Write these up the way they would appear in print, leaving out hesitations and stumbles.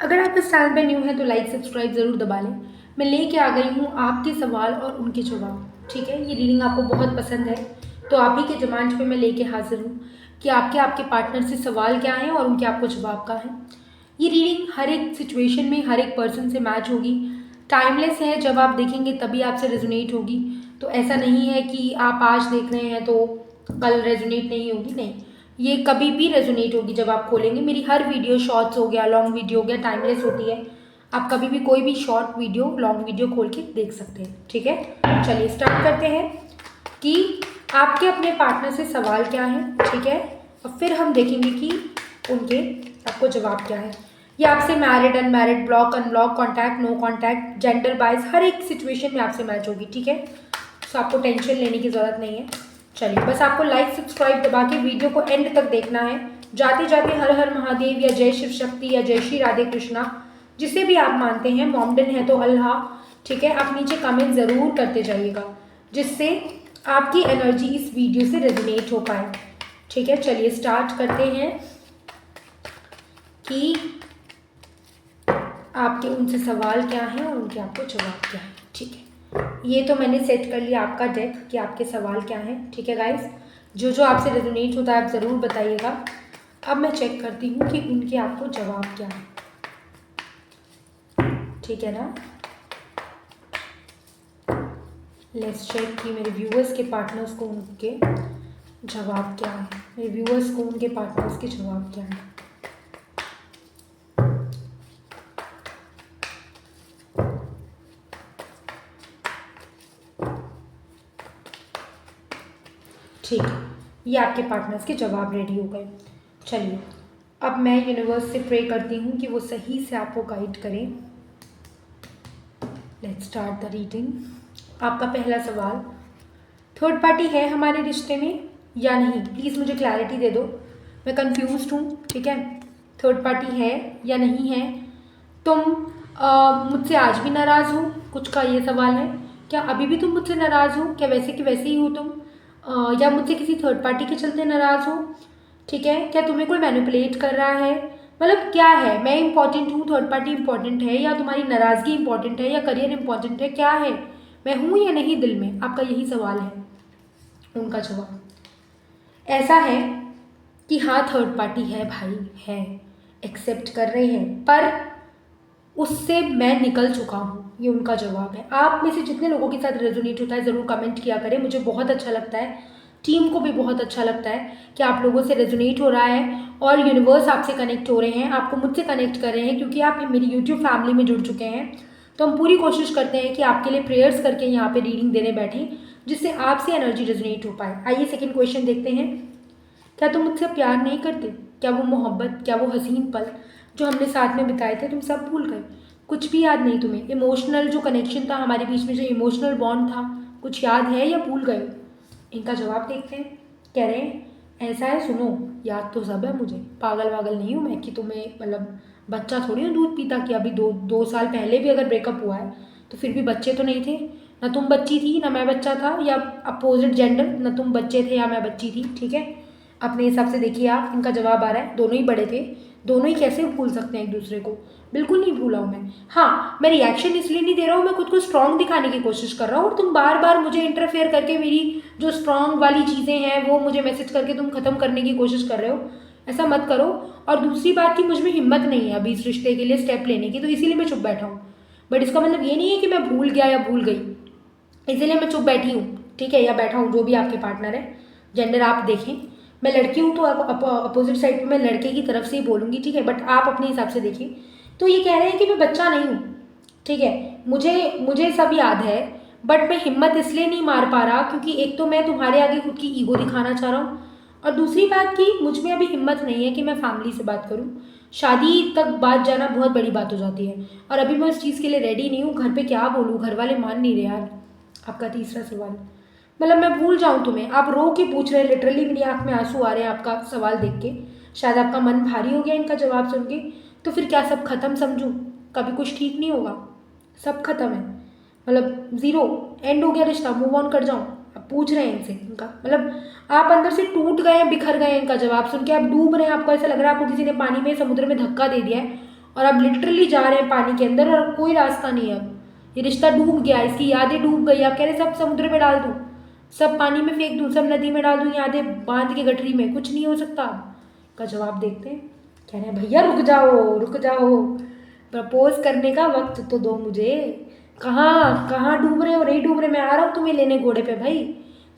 अगर आप इस चैनल पे न्यू हैं तो लाइक सब्सक्राइब ज़रूर दबा लें। मैं लेके आ गई हूँ आपके सवाल और उनके जवाब। ठीक है, ये रीडिंग आपको बहुत पसंद है तो आप ही के जमानत पे मैं लेके हाजिर हूँ कि आपके आपके पार्टनर से सवाल क्या हैं और उनके आपको जवाब क्या हैं। ये रीडिंग हर एक सिचुएशन में हर एक पर्सन से मैच होगी। टाइमलेस है, जब आप देखेंगे तभी आपसे रेजोनेट होगी। तो ऐसा नहीं है कि आप आज देख रहे हैं तो कल रेजोनेट नहीं होगी, नहीं, ये कभी भी रेजोनेट होगी जब आप खोलेंगे। मेरी हर वीडियो, शॉर्ट्स हो गया, लॉन्ग वीडियो हो गया, टाइमलेस होती है। आप कभी भी कोई भी शॉर्ट वीडियो, लॉन्ग वीडियो खोल के देख सकते हैं। ठीक है, चलिए स्टार्ट करते हैं कि आपके अपने पार्टनर से सवाल क्या है। ठीक है, और फिर हम देखेंगे कि उनके आपको जवाब क्या है। ये आपसे married, unmarried, block, unblock, contact, no contact, gender bias, हर एक सिचुएशन में आपसे मैच होगी। ठीक है, तो आपको टेंशन लेने की ज़रूरत नहीं है। चलिए, बस आपको लाइक सब्सक्राइब दबा के वीडियो को एंड तक देखना है। जाते जाते हर हर महादेव या जय शिव शक्ति या जय श्री राधे कृष्णा, जिसे भी आप मानते हैं, मोमडन है तो अल्लाह, ठीक है, आप नीचे कमेंट ज़रूर करते जाइएगा जिससे आपकी एनर्जी इस वीडियो से रेजोनेट हो पाए। ठीक है, चलिए स्टार्ट करते हैं कि आपके उनसे सवाल क्या हैं और उनके आपको जवाब क्या है। ठीक है, ये तो मैंने सेट कर लिया आपका डेक कि आपके सवाल क्या हैं। ठीक है गाइस, जो जो आपसे रेजोनेट होता है आप ज़रूर बताइएगा। अब मैं चेक करती हूँ कि उनके आपको जवाब क्या है। ठीक है ना, लेट्स चेक कि मेरे व्यूअर्स के पार्टनर्स को उनके जवाब क्या है। मेरे व्यूअर्स को उनके पार्टनर्स के जवाब क्या है। ठीक है, ये आपके पार्टनर्स के जवाब रेडी हो गए। चलिए, अब मैं यूनिवर्स से प्रे करती हूँ कि वो सही से आपको गाइड करें। Let's start the reading. आपका पहला सवाल, थर्ड पार्टी है हमारे रिश्ते में या नहीं? प्लीज़ मुझे क्लैरिटी दे दो, मैं कंफ्यूज्ड हूँ। ठीक है, थर्ड पार्टी है या नहीं है? तुम मुझसे आज भी नाराज़ हो? कुछ का ये सवाल है। क्या अभी भी तुम मुझसे नाराज़ हो? क्या वैसे कि वैसे ही हो तुम? या मुझसे किसी थर्ड पार्टी के चलते नाराज़ हो? ठीक है, क्या तुम्हें कोई मैनिपुलेट कर रहा है? मतलब क्या है, मैं इंपॉर्टेंट हूँ, थर्ड पार्टी इंपॉर्टेंट है, या तुम्हारी नाराज़गी इंपॉर्टेंट है, या करियर इंपॉर्टेंट है? क्या है, मैं हूँ या नहीं दिल में? आपका यही सवाल है। उनका जवाब ऐसा है कि हाँ, थर्ड पार्टी है भाई, है, एक्सेप्ट कर रहे हैं, पर उससे मैं निकल चुका हूँ। ये उनका जवाब है। आप में से जितने लोगों के साथ रेजोनेट होता है ज़रूर कमेंट किया करें, मुझे बहुत अच्छा लगता है, टीम को भी बहुत अच्छा लगता है कि आप लोगों से रेजोनेट हो रहा है और यूनिवर्स आपसे कनेक्ट हो रहे हैं, आपको मुझसे कनेक्ट कर रहे हैं क्योंकि आप मेरी यूट्यूब फैमिली में जुड़ चुके हैं। तो हम पूरी कोशिश करते हैं कि आपके लिए प्रेयर्स करके यहाँ पे रीडिंग देने बैठें जिससे आपसे एनर्जी रेजोनेट हो पाए। आइए सेकेंड क्वेश्चन देखते हैं। क्या तुम मुझसे प्यार नहीं करते? क्या वो मोहब्बत, क्या वो हसीन पल जो हमने साथ में बिताए थे तुम सब भूल गए? कुछ भी याद नहीं तुम्हें? इमोशनल जो कनेक्शन था हमारे बीच में, जो इमोशनल बॉन्ड था, कुछ याद है या भूल गए? इनका जवाब देखते हैं। कह रहे हैं ऐसा है, सुनो, याद तो सब है मुझे, पागल वागल नहीं हूँ मैं कि तुम्हें, मतलब बच्चा थोड़ी हूँ दूध पीता कि अभी दो साल पहले भी अगर ब्रेकअप हुआ है तो फिर भी बच्चे तो नहीं थे। ना तुम बच्ची थी ना मैं बच्चा था, या अपोजिट जेंडर, ना तुम बच्चे थे या मैं बच्ची थी। ठीक है, अपने हिसाब से देखिए आप। इनका जवाब आ रहा है दोनों ही बड़े थे। दोनों ही कैसे भूल सकते हैं एक दूसरे को? बिल्कुल नहीं भूला हूँ मैं। हाँ, मैं रिएक्शन इसलिए नहीं दे रहा हूँ, मैं खुद को स्ट्रांग दिखाने की कोशिश कर रहा हूँ और तुम बार बार मुझे इंटरफेयर करके मेरी जो स्ट्रांग वाली चीज़ें हैं वो मुझे मैसेज करके तुम ख़त्म करने की कोशिश कर रहे हो। ऐसा मत करो। और दूसरी बात कि मुझ में हिम्मत नहीं है अभी इस रिश्ते के लिए स्टेप लेने की, तो इसीलिए मैं चुप बैठा हूँ। बट इसका मतलब ये नहीं है कि मैं भूल गया या भूल गई, इसीलिए मैं चुप बैठी हूँ। ठीक है, या बैठा हूँ, जो भी आपके पार्टनर है, जेंडर आप देखें। मैं लड़की हूँ तो अपोजिट साइड पे मैं लड़के की तरफ से ही बोलूँगी। ठीक है, बट आप अपने हिसाब से देखिए। तो ये कह रहे हैं कि मैं बच्चा नहीं हूँ। ठीक है, मुझे मुझे सब याद है, बट मैं हिम्मत इसलिए नहीं मार पा रहा क्योंकि एक तो मैं तुम्हारे आगे खुद की ईगो दिखाना चाह रहा हूँ, और दूसरी बात कि मुझ में अभी हिम्मत नहीं है कि मैं फैमिली से बात करूँ। शादी तक बात जाना बहुत बड़ी बात हो जाती है, और अभी मैं उस चीज़ के लिए रेडी नहीं हूँ। घर पे क्या बोलूँ, घर वाले मान नहीं रहे यार। आपका तीसरा सवाल, मतलब मैं भूल जाऊँ तुम्हें? आप रो के पूछ रहे हैं, लिटरली मेरी आंख में आंसू आ रहे हैं आपका सवाल देख के। शायद आपका मन भारी हो गया इनका जवाब सुन के। तो फिर क्या सब खत्म समझूं? कभी कुछ ठीक नहीं होगा, सब खत्म है, मतलब ज़ीरो, एंड हो गया रिश्ता, मूव ऑन कर जाऊँ? अब पूछ रहे हैं इनसे, इनका मतलब आप अंदर से टूट गए हैं, बिखर गए हैं। इनका जवाब सुन के आप डूब रहे हैं, आपको ऐसा लग रहा है आपको किसी ने पानी में, समुद्र में धक्का दे दिया है और आप लिटरली जा रहे हैं पानी के अंदर और कोई रास्ता नहीं है। अब ये रिश्ता डूब गया, इसकी यादें डूब गई। आप कह रहे सब समुद्र में डाल दूँ, सब पानी में फेंक दूँ, सब नदी में डाल दूँ, यादें बांध के गठरी में, कुछ नहीं हो सकता। का जवाब देखते हैं। कह रहे हैं भैया रुक जाओ रुक जाओ, प्रपोज करने का वक्त तो दो मुझे। कहाँ कहाँ डूब रहे हो? नहीं डूब रहे, मैं आ रहा हूँ तुम्हें लेने घोड़े पे भाई,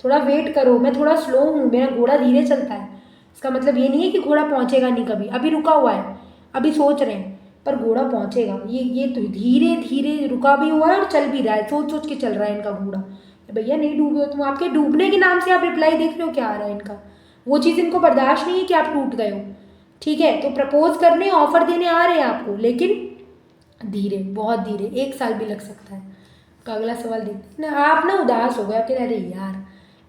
थोड़ा वेट करो। मैं थोड़ा स्लो हूँ, मेरा घोड़ा धीरे चलता है। इसका मतलब ये नहीं है कि घोड़ा पहुँचेगा नहीं कभी, अभी रुका हुआ है, अभी सोच रहे हैं, पर घोड़ा पहुँचेगा। ये तो धीरे धीरे रुका भी हुआ है और चल भी रहा है, सोच सोच के चल रहा है इनका घोड़ा। भैया नहीं डूबे हो तुम, आपके डूबने के नाम से आप रिप्लाई देख रहे हो क्या आ रहा है इनका। वो चीज़ इनको बर्दाश्त नहीं है कि आप टूट गए हो। ठीक है, तो प्रपोज करने ऑफर देने आ रहे हैं आपको, लेकिन धीरे, बहुत धीरे, 1 साल भी लग सकता है। तो अगला सवाल देखते हैं। आप ना उदास हो गए, आप कह रहे अरे यार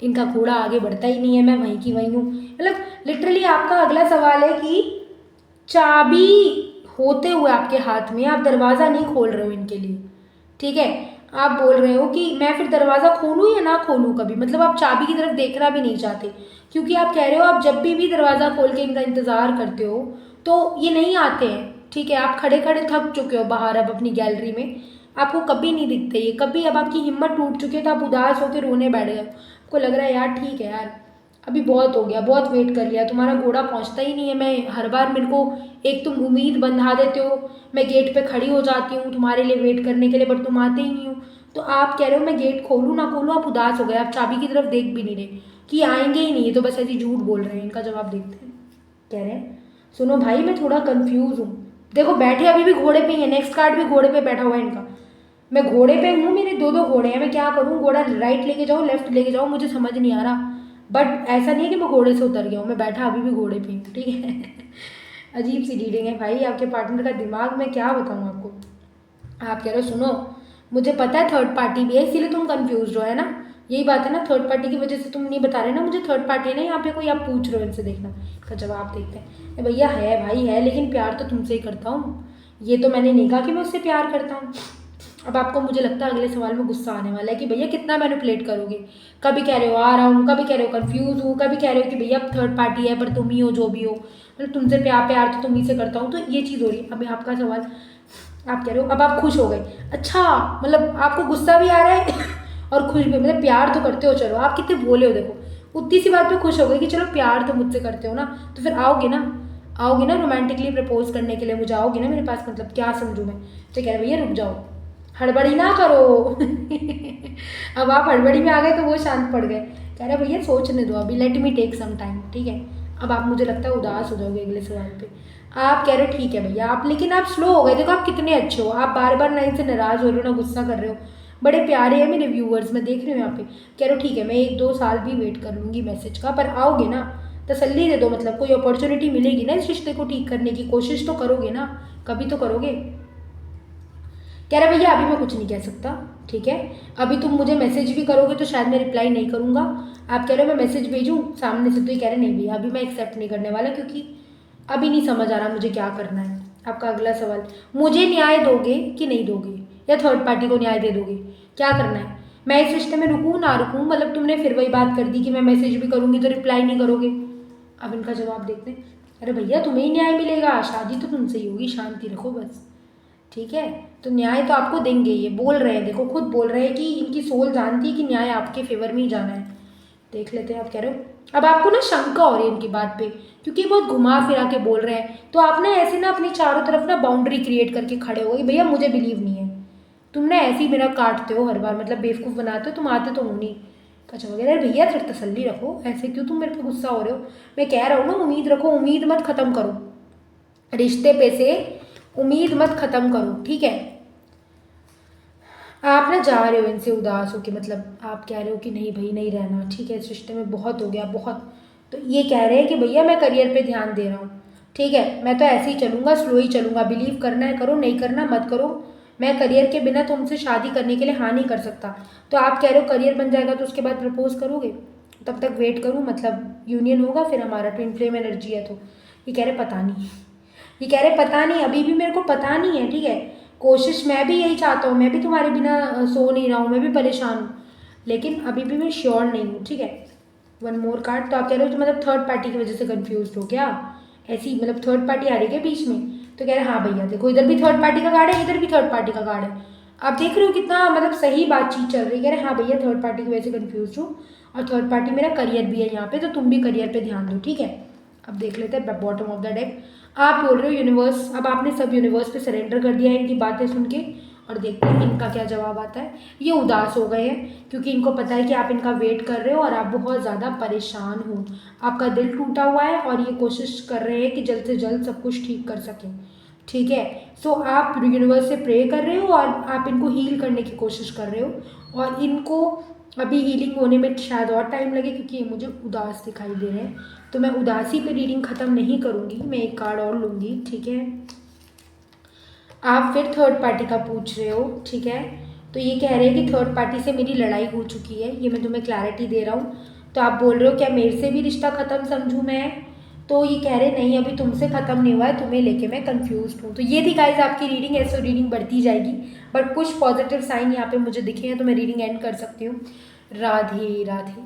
इनका घोड़ा आगे बढ़ता ही नहीं है, मैं वहीं की वहीं हूँ। मतलब लिटरली आपका अगला सवाल है कि चाबी होते हुए आपके हाथ में आप दरवाज़ा नहीं खोल रहे हो इनके लिए। ठीक है, आप बोल रहे हो कि मैं फिर दरवाज़ा खोलूँ या ना खोलूँ कभी, मतलब आप चाबी की तरफ देखना भी नहीं चाहते, क्योंकि आप कह रहे हो आप जब भी दरवाज़ा खोल के इनका इंतज़ार करते हो तो ये नहीं आते हैं। ठीक है, आप खड़े खड़े थक चुके हो बाहर अब अपनी गैलरी में, आपको कभी नहीं दिखते ये कभी। अब आपकी हिम्मत टूट चुकी है तो आप उदास होकर रोने बैठ गए। आपको लग रहा है यार ठीक है यार, अभी बहुत हो गया, बहुत वेट कर लिया, तुम्हारा घोड़ा पहुंचता ही नहीं है। मैं हर बार, मेरे को एक तुम उम्मीद बंधा देते हो, मैं गेट पे खड़ी हो जाती हूँ तुम्हारे लिए वेट करने के लिए, बट तुम आते ही नहीं हो। तो आप कह रहे हो मैं गेट खोलूँ ना खोलूँ, आप उदास हो गए, आप चाबी की तरफ देख भी नहीं रहे कि आएंगे ही नहीं, ये तो बस ऐसे झूठ बोल रहे हैं। इनका जवाब देखते हैं। कह रहे हैं सुनो भाई मैं थोड़ा कंफ्यूज हूँ। देखो बैठे अभी भी घोड़े पे ही है, नेक्स्ट कार्ड भी घोड़े पे बैठा हुआ है इनका। मैं घोड़े पे हूँ, मेरे 2 घोड़े हैं, मैं क्या करूँ, घोड़ा राइट लेके जाऊँ लेफ्ट लेके जाऊँ, मुझे समझ नहीं आ रहा। बट ऐसा नहीं है कि मैं घोड़े से उतर गया हूँ, मैं बैठा अभी भी घोड़े पे हूँ। ठीक है अजीब सी रीडिंग है भाई, आपके पार्टनर का दिमाग मैं क्या बताऊँ आपको। आप कह रहे हो सुनो मुझे पता है थर्ड पार्टी भी है, इसीलिए तुम कंफ्यूज हो, है ना। यही बात है ना, थर्ड पार्टी की वजह से तुम नहीं बता रहे ना मुझे थर्ड पार्टी है ना यहाँ पे कोई, आप पूछ रहे हो इनसे, देखना का जवाब देखते हैं। भैया है भाई है, लेकिन प्यार तो तुमसे ही करता हूँ, ये तो मैंने नहीं कहा कि मैं उससे प्यार करता हूँ। अब आपको मुझे लगता है अगले सवाल में गुस्सा आने वाला है कि भैया कितना मैनिपुलेट करोगे। कभी कह रहे हो आ रहा हूँ, कभी कह रहे हो कंफ्यूज हूँ, कभी कह रहे हो कि भैया थर्ड पार्टी है पर तुम ही हो जो भी हो, मतलब तुमसे प्यार प्यार तो तुम ही से करता हूँ। तो ये चीज़ हो रही है। अभी आपका सवाल, आप कह रहे हो अब आप खुश हो गए। अच्छा, मतलब आपको गुस्सा भी आ रहा है और खुश भी, मतलब प्यार तो करते हो, चलो आप कितने भोले हो, देखो उतनी सी बात पे खुश हो गए कि चलो प्यार तो मुझसे करते हो ना, तो फिर आओगे ना, आओगे ना रोमांटिकली प्रपोज करने के लिए मुझे, आओगे ना मेरे पास, मतलब क्या समझूँ मैं। तो कह रहे भैया रुक जाओ, हड़बड़ी ना करो अब आप हड़बड़ी में आ गए तो वो शांत पड़ गए। कह रहे भैया सोचने दो अभी, let me take some time. ठीक है, अब आप मुझे लगता है उदास हो जाओगे अगले सवाल पे। आप कह रहे हो ठीक है भैया आप, लेकिन आप स्लो हो गए, देखो आप कितने अच्छे हो, आप बार बार ना इनसे नाराज़ हो रहे हो ना गुस्सा कर रहे हो, बड़े प्यारे हैं मेरे व्यूअर्स, मैं देख रही हूँ यहाँ पे। कह रहे हो ठीक है मैं 1-2 साल भी वेट कर लूँगी मैसेज का, पर आओगे ना, तसल्ली दे दो, मतलब कोई अपॉर्चुनिटी मिलेगी ना इस रिश्ते को ठीक करने की, कोशिश तो करोगे ना, कभी तो करोगे। कह रहा भैया अभी मैं कुछ नहीं कह सकता। ठीक है, अभी तुम मुझे मैसेज भी करोगे तो शायद मैं रिप्लाई नहीं करूँगा। आप कह रहे हो मैं मैसेज भेजूँ सामने से, तो ये कह रहे नहीं भैया अभी मैं एक्सेप्ट नहीं करने वाला, क्योंकि अभी नहीं समझ आ रहा मुझे क्या करना है। आपका अगला सवाल, मुझे न्याय दोगे कि नहीं दोगे, या थर्ड पार्टी को न्याय दे दोगे, क्या करना है। मैं इस रिश्ते में रुकूँ ना रुकूँ, मतलब तुमने फिर वही बात कर दी कि मैं मैसेज भी करूँगी तो रिप्लाई नहीं करोगे। अब इनका जवाब देखते हैं। अरे भैया तुम्हें ही न्याय मिलेगा, शादी तो तुमसे ही होगी, शांति रखो बस। ठीक है, तो न्याय तो आपको देंगे, ये बोल रहे हैं, देखो खुद बोल रहे हैं कि इनकी सोल जानती है कि न्याय आपके फेवर में ही जाना है। देख लेते हैं। आप कह रहे हो अब आपको ना शंका हो रही है इनकी बात पे, क्योंकि बहुत घुमा फिरा के बोल रहे हैं, तो आप ना ऐसे ना अपनी चारों तरफ ना बाउंड्री क्रिएट करके खड़े हो गए, भैया मुझे बिलीव नहीं है, तुम ना ऐसे ही मेरा काटते हो हर बार, मतलब बेवकूफ़ बनाते हो, तुम आते तो हो नहीं। अच्छा वगैरह, भैया फिर तसल्ली रखो, ऐसे क्यों तुम मेरे पे गुस्सा हो रहे हो। मैं कह रहा हूँ ना उम्मीद रखो, उम्मीद मत ख़त्म करो, रिश्ते पे से उम्मीद मत ख़त्म करो। ठीक है, आप ना जा रहे हो इनसे उदास हो के, मतलब आप कह रहे हो कि नहीं भाई नहीं रहना, ठीक है इस रिश्ते में बहुत हो गया बहुत। तो ये कह रहे हैं कि भैया मैं करियर पे ध्यान दे रहा हूँ, ठीक है मैं तो ऐसे ही चलूँगा, स्लो ही चलूँगा, बिलीव करना है करो, नहीं करना मत करो, मैं करियर के बिना तुमसे शादी करने के लिए हाँ नहीं कर सकता। तो आप कह रहे हो करियर बन जाएगा तो उसके बाद प्रपोज करोगे, तब तक वेट करूँ, मतलब यूनियन होगा फिर हमारा, ट्विन फ्लेम एनर्जी है। तो ये कह रहे पता नहीं, ये कह रहे पता नहीं, अभी भी मेरे को पता नहीं है। ठीक है, कोशिश मैं भी यही चाहता हूँ, मैं भी तुम्हारे बिना सो नहीं रहा हूँ, मैं भी परेशान हूँ, लेकिन अभी भी मैं श्योर नहीं हूँ। ठीक है, वन मोर कार्ड। तो आप कह रहे हो तो मतलब थर्ड पार्टी की वजह से कंफ्यूज हो क्या, ऐसी मतलब थर्ड पार्टी आ रही है क्या बीच में। तो कह रहे हाँ भैया देखो इधर भी थर्ड पार्टी का कार्ड है, इधर भी थर्ड पार्टी का कार्ड है। आप देख रहे हो कितना मतलब सही बातचीत चल रही है। कह रहे हाँ भैया थर्ड पार्टी की वजह से कन्फ्यूज हूँ, और थर्ड पार्टी मेरा करियर भी है यहाँ पे, तो तुम भी करियर पे ध्यान दो, ठीक है। अब देख लेते हैं बॉटम ऑफ द डेक। आप बोल रहे हो यूनिवर्स, अब आपने सब यूनिवर्स पे सरेंडर कर दिया है इनकी बातें सुन के, और देखते हैं इनका क्या जवाब आता है। ये उदास हो गए हैं क्योंकि इनको पता है कि आप इनका वेट कर रहे हो और आप बहुत ज़्यादा परेशान हो, आपका दिल टूटा हुआ है और ये कोशिश कर रहे हैं कि जल्द से जल्द सब कुछ ठीक कर सकें, ठीक है। सो आप यूनिवर्स से प्रे कर रहे हो और आप इनको हील करने की कोशिश कर रहे हो, और इनको अभी हीलिंग होने में शायद और टाइम लगे क्योंकि ये मुझे उदास दिखाई दे रहे हैं। तो मैं उदासी पे रीडिंग ख़त्म नहीं करूँगी, मैं एक कार्ड और लूँगी, ठीक है। आप फिर थर्ड पार्टी का पूछ रहे हो, ठीक है। तो ये कह रहे हैं कि थर्ड पार्टी से मेरी लड़ाई हो चुकी है, ये मैं तुम्हें क्लैरिटी दे रहा हूँ। तो आप बोल रहे हो क्या मेरे से भी रिश्ता ख़त्म समझूँ मैं? तो ये कह रहे नहीं अभी तुमसे ख़त्म नहीं हुआ है, तुम्हें लेके मैं कंफ्यूज हूँ। तो ये थी गाइस आपकी रीडिंग, ऐसे रीडिंग बढ़ती जाएगी, बट कुछ पॉजिटिव साइन यहाँ पे मुझे दिखे हैं तो मैं रीडिंग एंड कर सकती हूँ। राधे राधे।